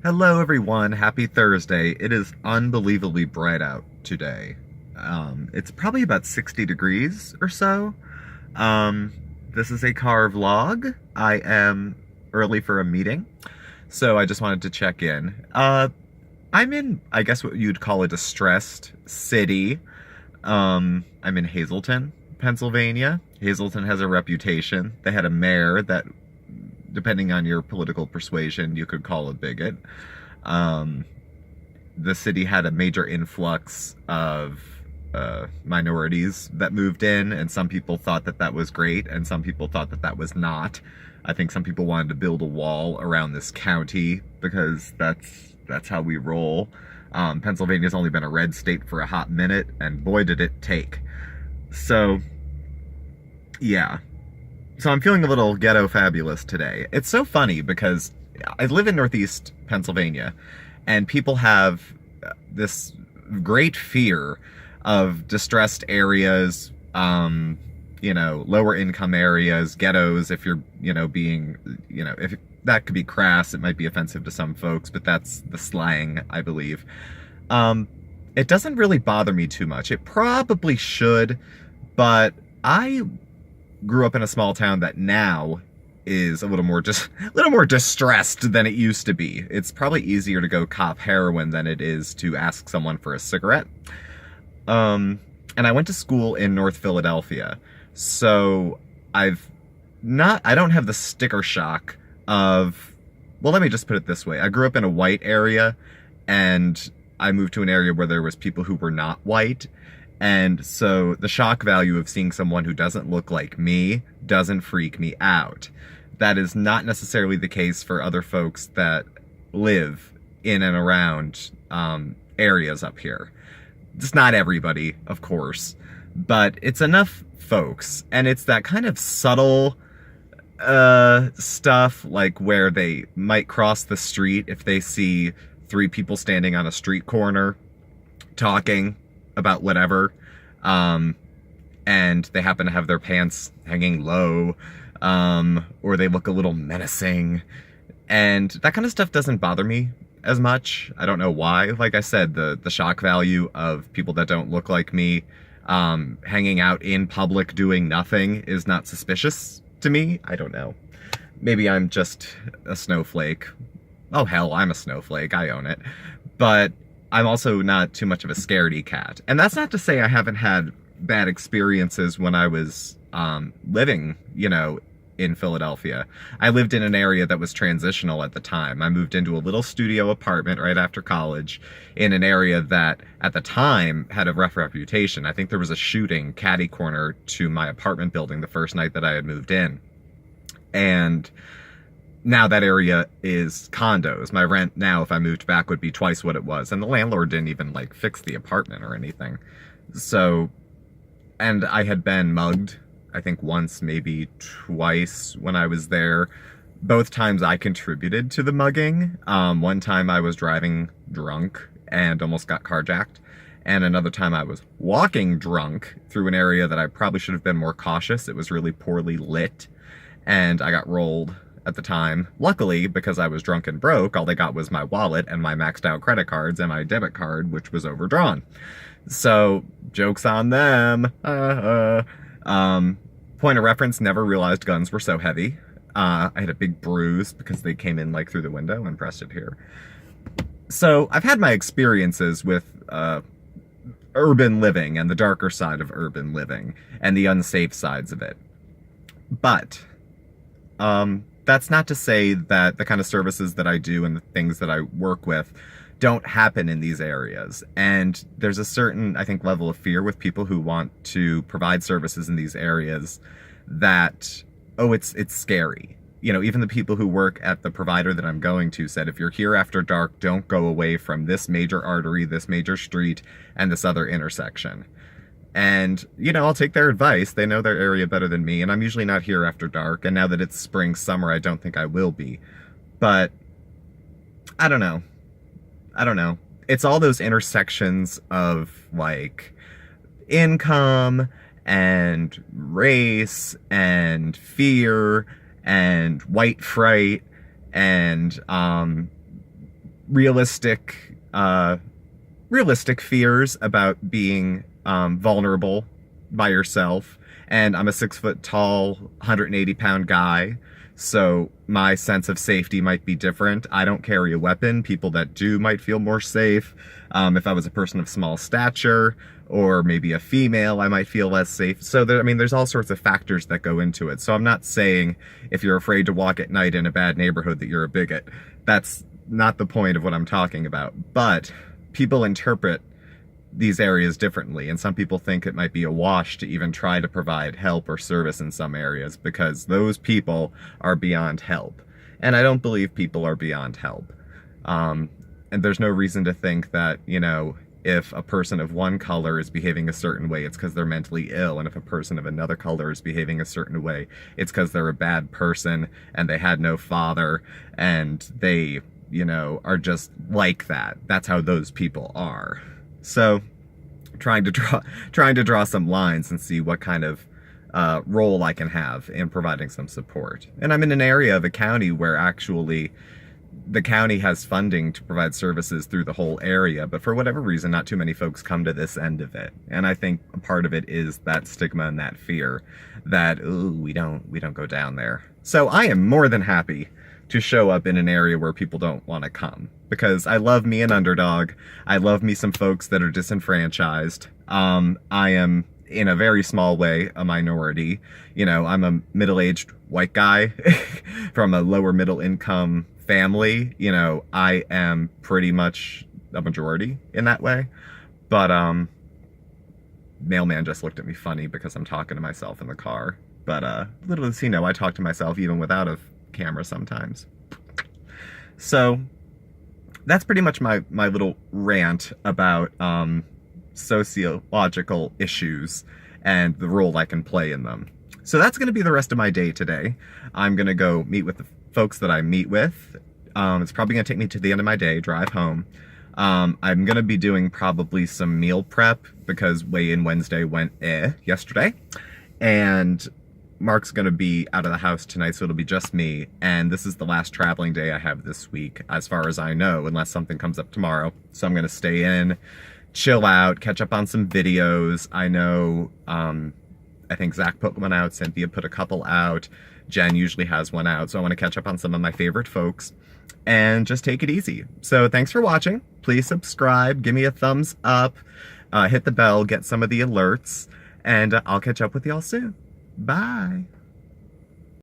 Hello, everyone. Happy Thursday. It is unbelievably bright out today. It's probably about 60 degrees or so. Um, this is a car vlog. I am early for a meeting, so I just wanted to check in. I'm in, I guess, what you'd call a distressed city. I'm in Hazleton, Pennsylvania. Hazleton has a reputation. They had a mayor that, depending on your political persuasion, you could call a bigot. Um, the city had a major influx of minorities that moved in, and some people thought that that was great, and some people thought that that was not. I think some people wanted to build a wall around this county because that's how we roll. Pennsylvania's only been a red state for a hot minute, and boy did it take. So, yeah. So I'm feeling a little ghetto fabulous today. It's so funny because I live in Northeast Pennsylvania, and people have this great fear of distressed areas, lower income areas, ghettos. If you're, being, if that could be crass, it might be offensive to some folks, but that's the slang, I believe. It doesn't really bother me too much. It probably should, but I grew up in a small town that now is a little more distressed than it used to be. It's probably easier to go cop heroin than it is to ask someone for a cigarette. And I went to school in North Philadelphia, so I don't have the sticker shock of, well, let me just put it this way. I grew up in a white area, and I moved to an area where there was people who were not white. And so the shock value of seeing someone who doesn't look like me doesn't freak me out. That is not necessarily the case for other folks that live in and around areas up here. It's not everybody, of course, but it's enough folks. And it's that kind of subtle stuff, like where they might cross the street if they see three people standing on a street corner talking about whatever, and they happen to have their pants hanging low, or they look a little menacing, and that kind of stuff doesn't bother me as much. I don't know why. Like I said, the shock value of people that don't look like me hanging out in public doing nothing is not suspicious to me. I don't know. Maybe I'm just a snowflake. Oh hell, I'm a snowflake. I own it. But I'm also not too much of a scaredy cat. And that's not to say I haven't had bad experiences when I was living, in Philadelphia. I lived in an area that was transitional at the time. I moved into a little studio apartment right after college in an area that at the time had a rough reputation. I think there was a shooting catty corner to my apartment building the first night that I had moved in. And now that area is condos. My rent now, if I moved back, would be twice what it was. And the landlord didn't even, fix the apartment or anything. So, and I had been mugged, I think once, maybe twice when I was there. Both times I contributed to the mugging. One time I was driving drunk and almost got carjacked. And another time I was walking drunk through an area that I probably should have been more cautious. It was really poorly lit. And I got rolled at the time. Luckily, because I was drunk and broke, all they got was my wallet and my maxed out credit cards and my debit card, which was overdrawn. So, joke's on them. Point of reference, never realized guns were so heavy. I had a big bruise because they came in through the window and pressed it here. So, I've had my experiences with urban living and the darker side of urban living and the unsafe sides of it. But, that's not to say that the kind of services that I do and the things that I work with don't happen in these areas. And there's a certain, I think, level of fear with people who want to provide services in these areas that, it's scary. Even the people who work at the provider that I'm going to said, if you're here after dark, don't go away from this major artery, this major street, and this other intersection. And, I'll take their advice. They know their area better than me, and I'm usually not here after dark. And now that it's spring, summer, I don't think I will be. But, I don't know. It's all those intersections of, income and race and fear and white fright and realistic, realistic fears about being vulnerable by yourself. And I'm a 6 foot tall, 180 pound guy. So my sense of safety might be different. I don't carry a weapon. People that do might feel more safe. If I was a person of small stature or maybe a female, I might feel less safe. So there, I mean, there's all sorts of factors that go into it. So I'm not saying if you're afraid to walk at night in a bad neighborhood that you're a bigot. That's not the point of what I'm talking about. But people interpret these areas differently, and some people think it might be a wash to even try to provide help or service in some areas because those people are beyond help. And I don't believe people are beyond help. And there's no reason to think that, you know, if a person of one color is behaving a certain way, it's because they're mentally ill, and if a person of another color is behaving a certain way, it's because they're a bad person and they had no father and they, you know, are just like that. That's how those people are. So, trying to draw some lines and see what kind of role I can have in providing some support. And I'm in an area of a county where actually the county has funding to provide services through the whole area, but for whatever reason, not too many folks come to this end of it. And I think a part of it is that stigma and that fear that, ooh, we don't go down there. So I am more than happy to show up in an area where people don't want to come, because I love me an underdog. I love me some folks that are disenfranchised. I am, in a very small way, a minority. You know, I'm a middle-aged white guy from a lower middle income family. You know, I am pretty much a majority in that way. But mailman just looked at me funny because I'm talking to myself in the car. But little does he know, I talk to myself even without a camera sometimes. So that's pretty much my little rant about sociological issues and the role I can play in them. So that's going to be the rest of my day today. I'm going to go meet with the folks that I meet with. It's probably going to take me to the end of my day, drive home. I'm going to be doing probably some meal prep because weigh-in Wednesday went yesterday. And Mark's going to be out of the house tonight, so it'll be just me. And this is the last traveling day I have this week, as far as I know, unless something comes up tomorrow. So I'm going to stay in, chill out, catch up on some videos. I know, I think Zach put one out, Cynthia put a couple out, Jen usually has one out. So I want to catch up on some of my favorite folks and just take it easy. So thanks for watching. Please subscribe, give me a thumbs up, hit the bell, get some of the alerts, and I'll catch up with y'all soon. Bye.